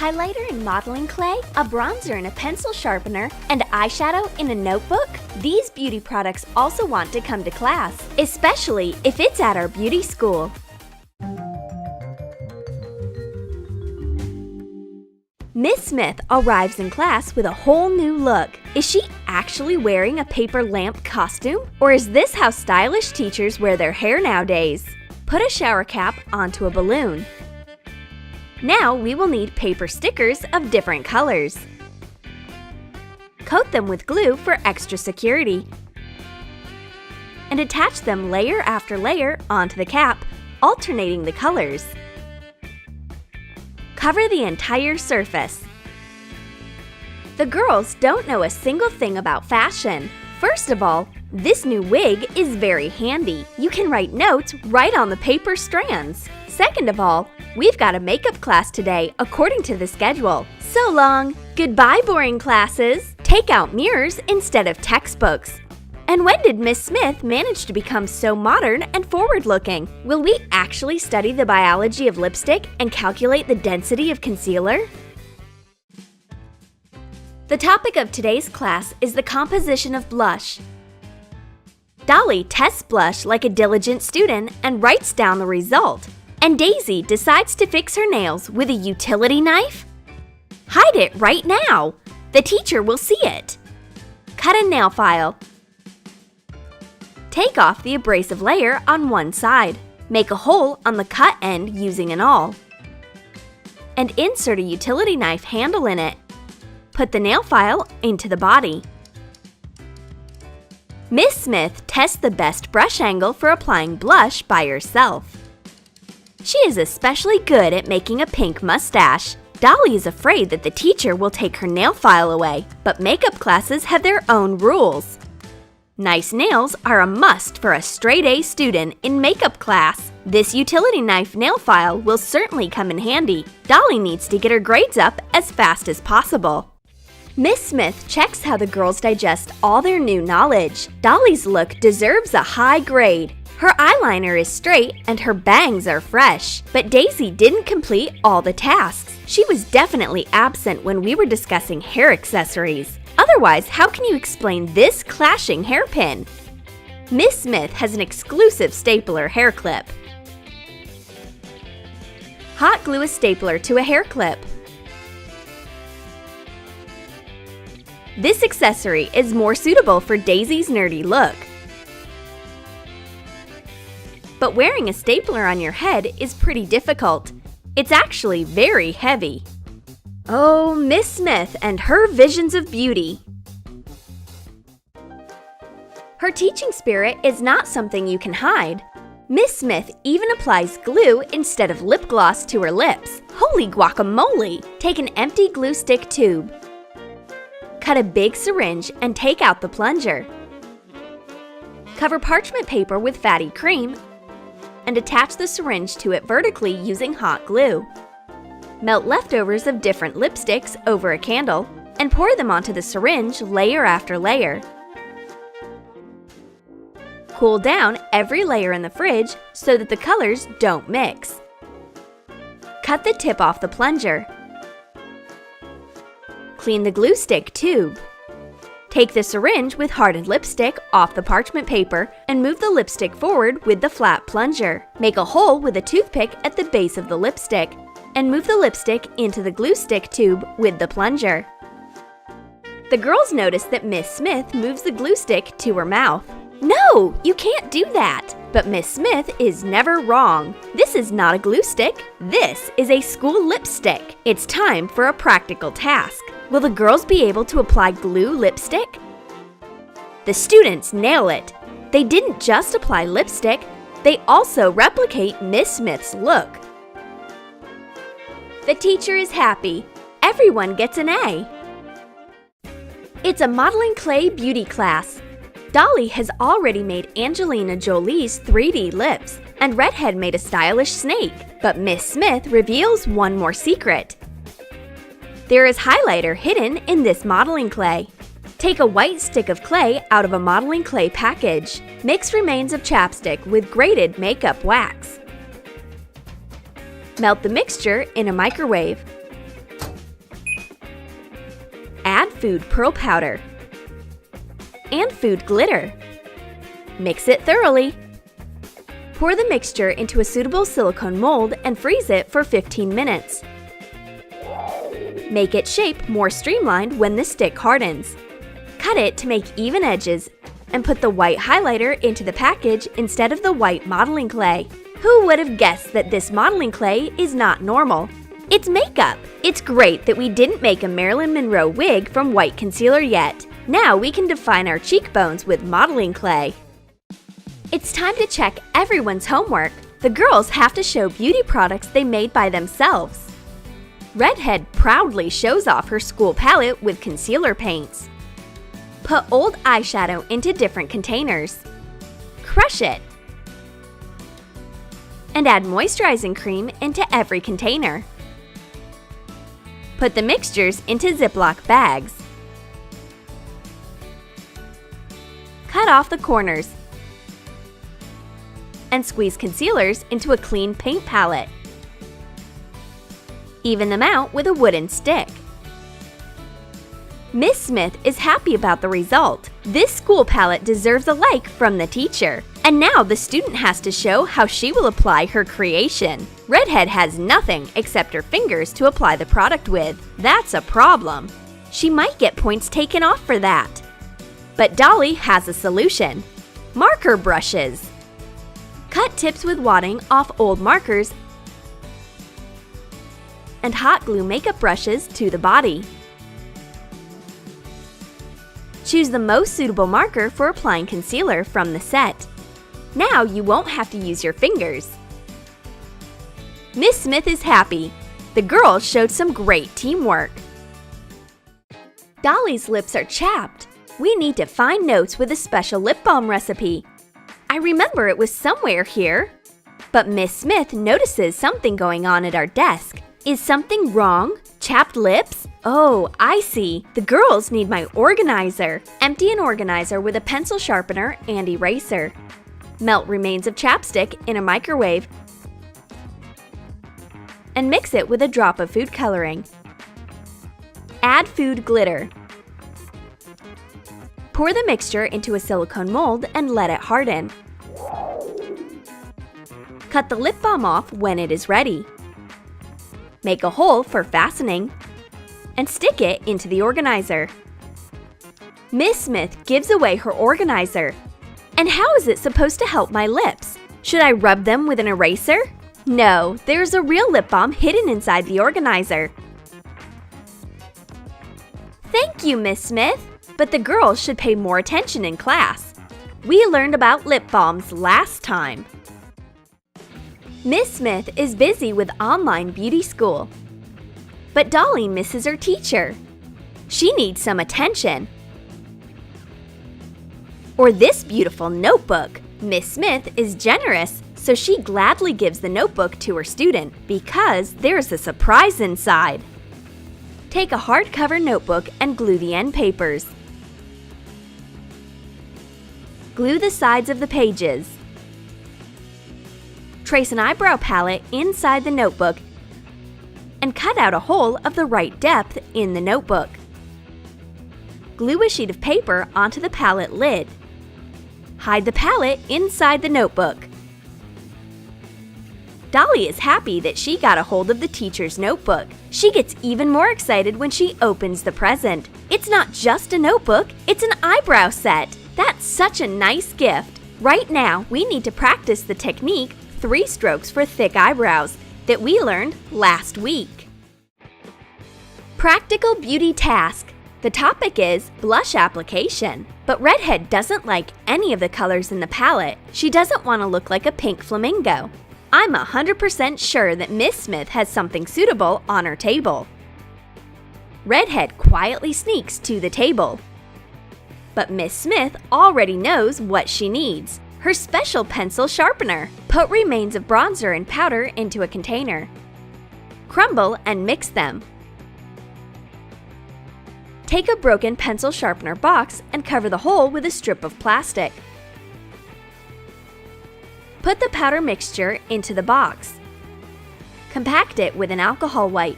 highlighter in modeling clay, a bronzer in a pencil sharpener, and eyeshadow in a notebook? These beauty products also want to come to class, especially if it's at our beauty school. Miss Smith arrives in class with a whole new look. Is she actually wearing a paper lamp costume? Or is this how stylish teachers wear their hair nowadays? Put a shower cap onto a balloon. Now we will need paper stickers of different colors. Coat them with glue for extra security. And attach them layer after layer onto the cap, alternating the colors. Cover the entire surface. The girls don't know a single thing about fashion. First of all, this new wig is very handy. You can write notes right on the paper strands. Second of all, we've got a makeup class today according to the schedule. So long! Goodbye, boring classes! Take out mirrors instead of textbooks. And when did Miss Smith manage to become so modern and forward-looking? Will we actually study the biology of lipstick and calculate the density of concealer? The topic of today's class is the composition of blush. Dolly tests blush like a diligent student and writes down the result. And Daisy decides to fix her nails with a utility knife? Hide it right now! The teacher will see it. Cut a nail file. Take off the abrasive layer on one side. Make a hole on the cut end using an awl. And insert a utility knife handle in it. Put the nail file into the body. Miss Smith tests the best brush angle for applying blush by herself. She is especially good at making a pink mustache. Dolly is afraid that the teacher will take her nail file away, but makeup classes have their own rules. Nice nails are a must for a straight-A student in makeup class. This utility knife nail file will certainly come in handy. Dolly needs to get her grades up as fast as possible. Miss Smith checks how the girls digest all their new knowledge. Dolly's look deserves a high grade. Her eyeliner is straight and her bangs are fresh. But Daisy didn't complete all the tasks. She was definitely absent when we were discussing hair accessories. Otherwise, how can you explain this clashing hairpin? Miss Smith has an exclusive stapler hair clip. Hot glue a stapler to a hair clip. This accessory is more suitable for Daisy's nerdy look. But wearing a stapler on your head is pretty difficult. It's actually very heavy. Oh, Miss Smith and her visions of beauty. Her teaching spirit is not something you can hide. Miss Smith even applies glue instead of lip gloss to her lips. Holy guacamole! Take an empty glue stick tube. Cut a big syringe and take out the plunger. Cover parchment paper with fatty cream and attach the syringe to it vertically using hot glue. Melt leftovers of different lipsticks over a candle and pour them onto the syringe layer after layer. Cool down every layer in the fridge so that the colors don't mix. Cut the tip off the plunger. Clean the glue stick tube. Take the syringe with hardened lipstick off the parchment paper and move the lipstick forward with the flat plunger. Make a hole with a toothpick at the base of the lipstick and move the lipstick into the glue stick tube with the plunger. The girls notice that Miss Smith moves the glue stick to her mouth. No, you can't do that! But Miss Smith is never wrong. This is not a glue stick. This is a school lipstick. It's time for a practical task. Will the girls be able to apply glue lipstick? The students nail it. They didn't just apply lipstick, they also replicate Miss Smith's look. The teacher is happy. Everyone gets an A. It's a modeling clay beauty class. Dolly has already made Angelina Jolie's 3D lips, and Redhead made a stylish snake. But Miss Smith reveals one more secret. There is highlighter hidden in this modeling clay. Take a white stick of clay out of a modeling clay package. Mix remains of chapstick with grated makeup wax. Melt the mixture in a microwave. Add food pearl powder and food glitter. Mix it thoroughly. Pour the mixture into a suitable silicone mold and freeze it for 15 minutes. Make its shape more streamlined when the stick hardens. Cut it to make even edges and put the white highlighter into the package instead of the white modeling clay. Who would have guessed that this modeling clay is not normal? It's makeup! It's great that we didn't make a Marilyn Monroe wig from white concealer yet. Now we can define our cheekbones with modeling clay. It's time to check everyone's homework. The girls have to show beauty products they made by themselves. Redhead proudly shows off her school palette with concealer paints. Put old eyeshadow into different containers. Crush it. And add moisturizing cream into every container. Put the mixtures into Ziploc bags. Cut off the corners and squeeze concealers into a clean paint palette. Even them out with a wooden stick. Miss Smith is happy about the result. This school palette deserves a like from the teacher. And now the student has to show how she will apply her creation. Redhead has nothing except her fingers to apply the product with. That's a problem. She might get points taken off for that. But Dolly has a solution. Marker brushes. Cut tips with wadding off old markers and hot glue makeup brushes to the body. Choose the most suitable marker for applying concealer from the set. Now you won't have to use your fingers. Miss Smith is happy. The girls showed some great teamwork. Dolly's lips are chapped. We need to find notes with a special lip balm recipe. I remember it was somewhere here. But Miss Smith notices something going on at our desk. Is something wrong? Chapped lips? Oh, I see. The girls need my organizer. Empty an organizer with a pencil sharpener and eraser. Melt remains of chapstick in a microwave and mix it with a drop of food coloring. Add food glitter. Pour the mixture into a silicone mold and let it harden. Cut the lip balm off when it is ready. Make a hole for fastening and stick it into the organizer. Miss Smith gives away her organizer. And how is it supposed to help my lips? Should I rub them with an eraser? No, there's a real lip balm hidden inside the organizer. Thank you, Miss Smith. But the girls should pay more attention in class. We learned about lip balms last time. Miss Smith is busy with online beauty school. But Dolly misses her teacher. She needs some attention. Or this beautiful notebook. Miss Smith is generous, so she gladly gives the notebook to her student because there's a surprise inside. Take a hardcover notebook and glue the end papers. Glue the sides of the pages. Trace an eyebrow palette inside the notebook and cut out a hole of the right depth in the notebook. Glue a sheet of paper onto the palette lid. Hide the palette inside the notebook. Dolly is happy that she got a hold of the teacher's notebook. She gets even more excited when she opens the present. It's not just a notebook, it's an eyebrow set. That's such a nice gift. Right now, we need to practice the technique 3 strokes for thick eyebrows that we learned last week. Practical beauty task. The topic is blush application. But Redhead doesn't like any of the colors in the palette. She doesn't want to look like a pink flamingo. I'm 100% sure that Miss Smith has something suitable on her table. Redhead quietly sneaks to the table. But Miss Smith already knows what she needs. Her special pencil sharpener. Put remains of bronzer and powder into a container. Crumble and mix them. Take a broken pencil sharpener box and cover the hole with a strip of plastic. Put the powder mixture into the box. Compact it with an alcohol wipe.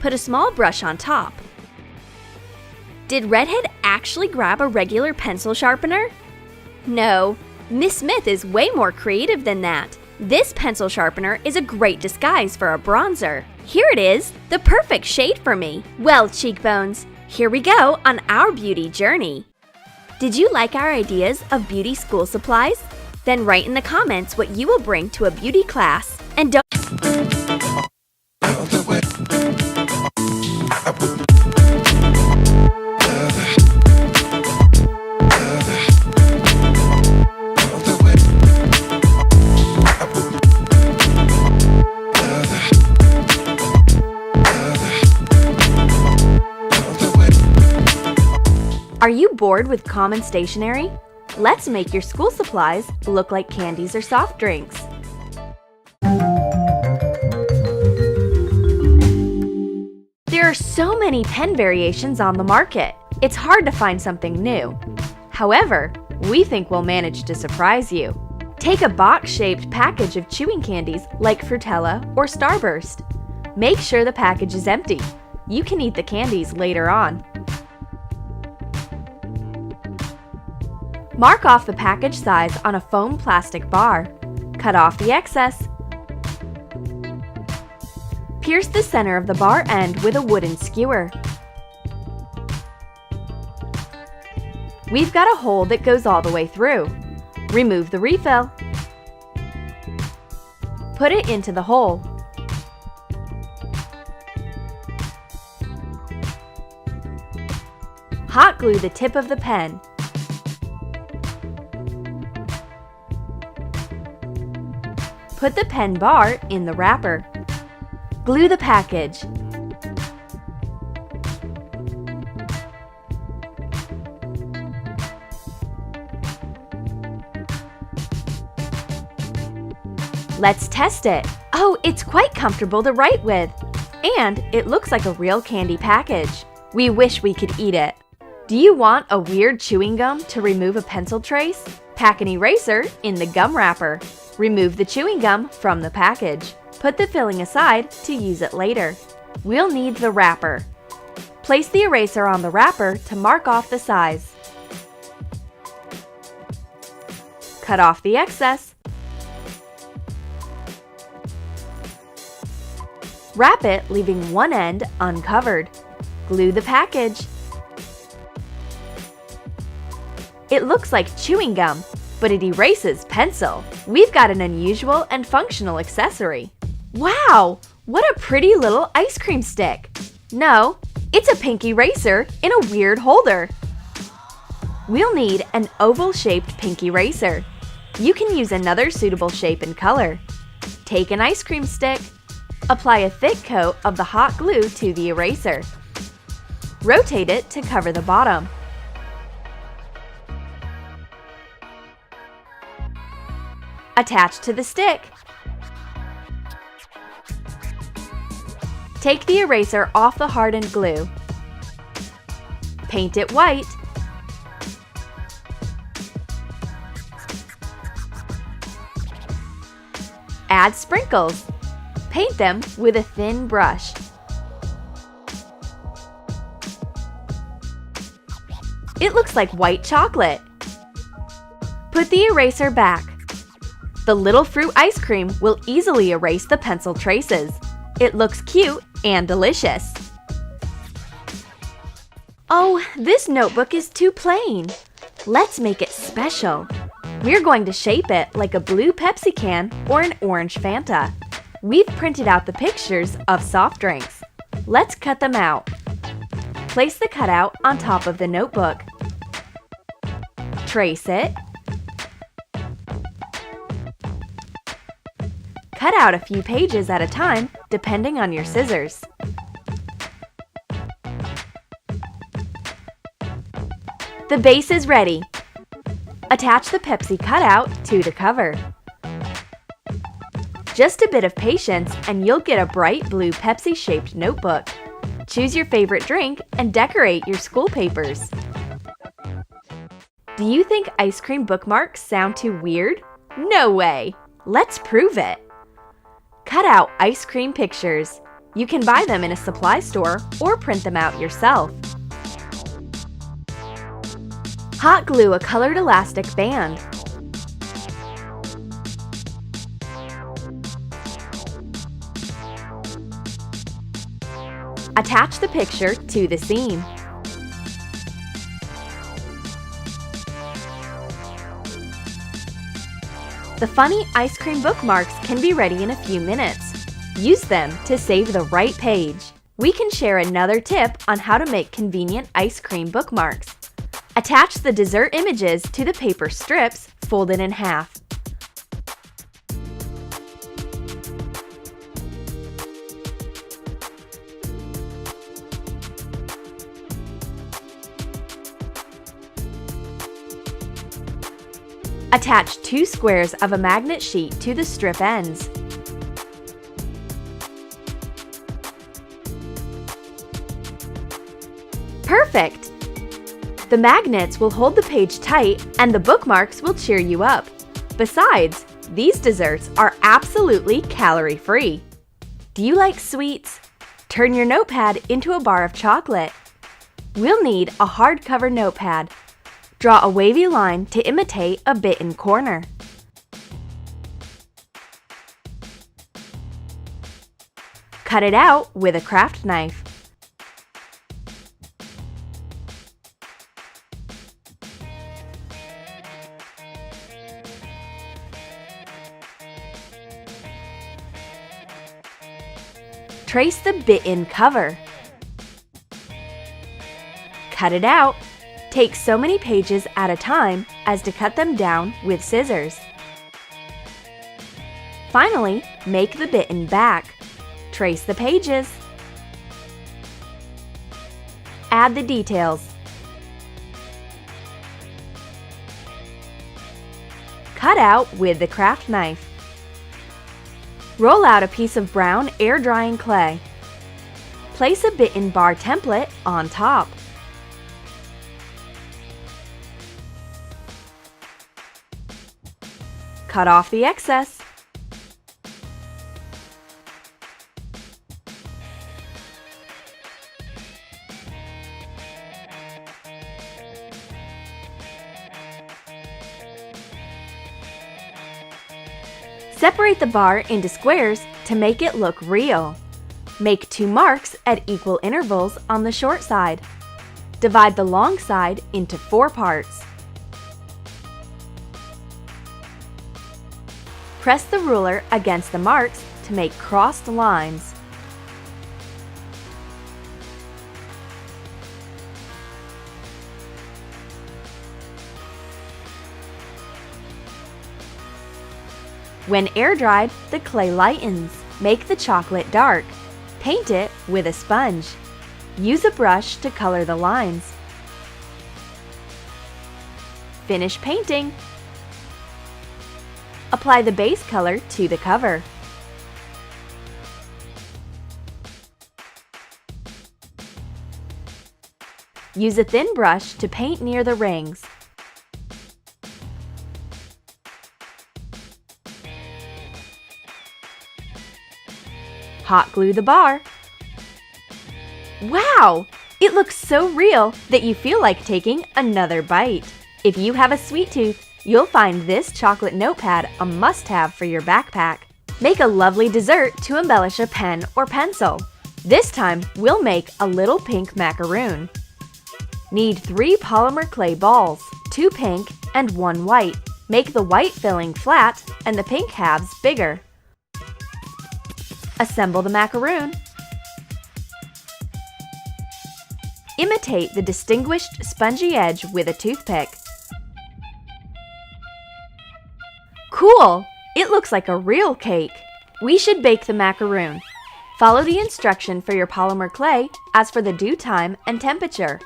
Put a small brush on top. Did Redhead actually grab a regular pencil sharpener? No, Miss Smith is way more creative than that. This pencil sharpener is a great disguise for a bronzer. Here it is, the perfect shade for me. Well, cheekbones, here we go on our beauty journey. Did you like our ideas of beauty school supplies? Then write in the comments what you will bring to a beauty class. And don't Are you bored with common stationery? Let's make your school supplies look like candies or soft drinks. There are so many pen variations on the market, it's hard to find something new. However, we think we'll manage to surprise you. Take a box-shaped package of chewing candies like Frutella or Starburst. Make sure the package is empty. You can eat the candies later on. Mark off the package size on a foam plastic bar. Cut off the excess. Pierce the center of the bar end with a wooden skewer. We've got a hole that goes all the way through. Remove the refill. Put it into the hole. Hot glue the tip of the pen. Put the pen bar in the wrapper. Glue the package. Let's test it. Oh, it's quite comfortable to write with. And it looks like a real candy package. We wish we could eat it. Do you want a weird chewing gum to remove a pencil trace? Pack an eraser in the gum wrapper. Remove the chewing gum from the package. Put the filling aside to use it later. We'll need the wrapper. Place the eraser on the wrapper to mark off the size. Cut off the excess. Wrap it, leaving one end uncovered. Glue the package. It looks like chewing gum, but it erases pencil. We've got an unusual and functional accessory. Wow! What a pretty little ice cream stick! No, it's a pink eraser in a weird holder. We'll need an oval-shaped pink eraser. You can use another suitable shape and color. Take an ice cream stick. Apply a thick coat of the hot glue to the eraser. Rotate it to cover the bottom. Attach to the stick. Take the eraser off the hardened glue. Paint it white. Add sprinkles. Paint them with a thin brush. It looks like white chocolate. Put the eraser back. The little fruit ice cream will easily erase the pencil traces. It looks cute and delicious. Oh, this notebook is too plain. Let's make it special. We're going to shape it like a blue Pepsi can or an orange Fanta. We've printed out the pictures of soft drinks. Let's cut them out. Place the cutout on top of the notebook. Trace it. Cut out a few pages at a time, depending on your scissors. The base is ready. Attach the Pepsi cutout to the cover. Just a bit of patience and you'll get a bright blue Pepsi-shaped notebook. Choose your favorite drink and decorate your school papers. Do you think ice cream bookmarks sound too weird? No way! Let's prove it! Cut out ice cream pictures. You can buy them in a supply store or print them out yourself. Hot glue a colored elastic band. Attach the picture to the seam. The funny ice cream bookmarks can be ready in a few minutes. Use them to save the right page. We can share another tip on how to make convenient ice cream bookmarks. Attach the dessert images to the paper strips folded in half. Attach 2 squares of a magnet sheet to the strip ends. Perfect! The magnets will hold the page tight and the bookmarks will cheer you up. Besides, these desserts are absolutely calorie-free. Do you like sweets? Turn your notepad into a bar of chocolate. We'll need a hardcover notepad. Draw a wavy line to imitate a bitten corner. Cut it out with a craft knife. Trace the bitten cover. Cut it out. Take so many pages at a time as to cut them down with scissors. Finally, make the bitten back. Trace the pages. Add the details. Cut out with the craft knife. Roll out a piece of brown air-drying clay. Place a bitten bar template on top. Cut off the excess. Separate the bar into squares to make it look real. Make 2 marks at equal intervals on the short side. Divide the long side into 4 parts. Press the ruler against the marks to make crossed lines. When air-dried, the clay lightens. Make the chocolate dark. Paint it with a sponge. Use a brush to color the lines. Finish painting. Apply the base color to the cover. Use a thin brush to paint near the rings. Hot glue the bar. Wow! It looks so real that you feel like taking another bite. If you have a sweet tooth, you'll find this chocolate notepad a must-have for your backpack. Make a lovely dessert to embellish a pen or pencil. This time, we'll make a little pink macaroon. Need 3 polymer clay balls, 2 pink and 1 white. Make the white filling flat and the pink halves bigger. Assemble the macaroon. Imitate the distinguished spongy edge with a toothpick. Cool! It looks like a real cake. We should bake the macaroon. Follow the instruction for your polymer clay as for the due time and temperature.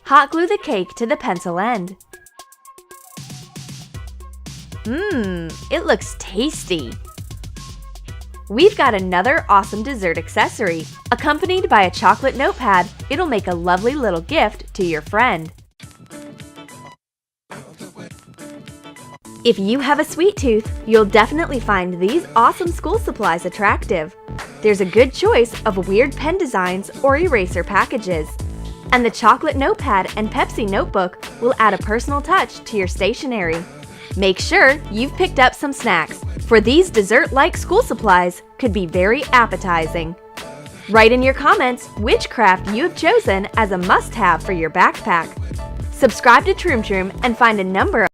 Hot glue the cake to the pencil end. It looks tasty. We've got another awesome dessert accessory. Accompanied by a chocolate notepad, it'll make a lovely little gift to your friend. If you have a sweet tooth, you'll definitely find these awesome school supplies attractive. There's a good choice of weird pen designs or eraser packages. And the chocolate notepad and Pepsi notebook will add a personal touch to your stationery. Make sure you've picked up some snacks, for these dessert-like school supplies could be very appetizing. Write in your comments which craft you have chosen as a must-have for your backpack. Subscribe to Troom Troom and find a number of